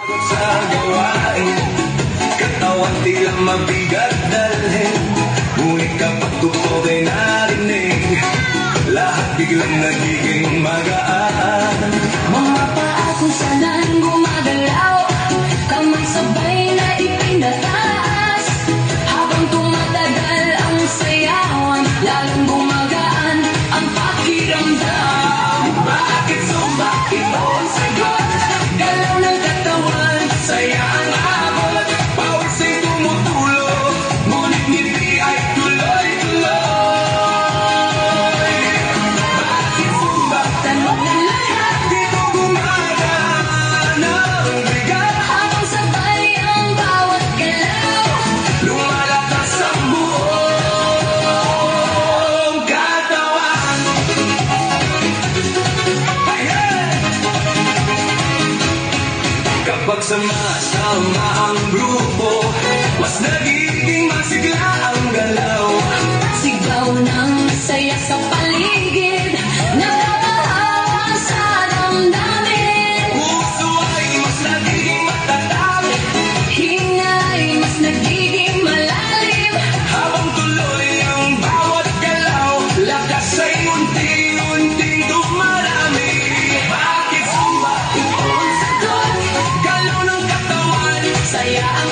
Sa gawain, katawan tila mabigat dalhin, ngunit kapag tugtog ay narinig, lahat biglang nagiging magaan. Mga paa kung saan gumagalaw, kamay sabay na ipinataas, habang tumatagal ang sayawan, lalong gumagaan ang pakiramdam. Bakit zumba? Ito ang sagot. Galaw ng katawan, Saya ang abot, pawis ay tumutulog, ngunit ngiti ay tuloy-tuloy. Bakit zumba? tanong ng lahat, Dito gumagaan ang bigat, habang sabay ang bawat galaw. lumalakas ang buong katawan. Ayan! Kapag sama-sama ang grupo, mas nagiging masigla ang galaw. Sigaw ng saya sa paligid, nakakahawa sa damdamin. Puso ay mas nagiging matatag, Hinga ay mas nagiging malalim, habang tuloy ang bawat galaw, lakas ay unti-unting dumarami. Bakit zumba? ito ang sagot, Galaw ng katawan, saya ang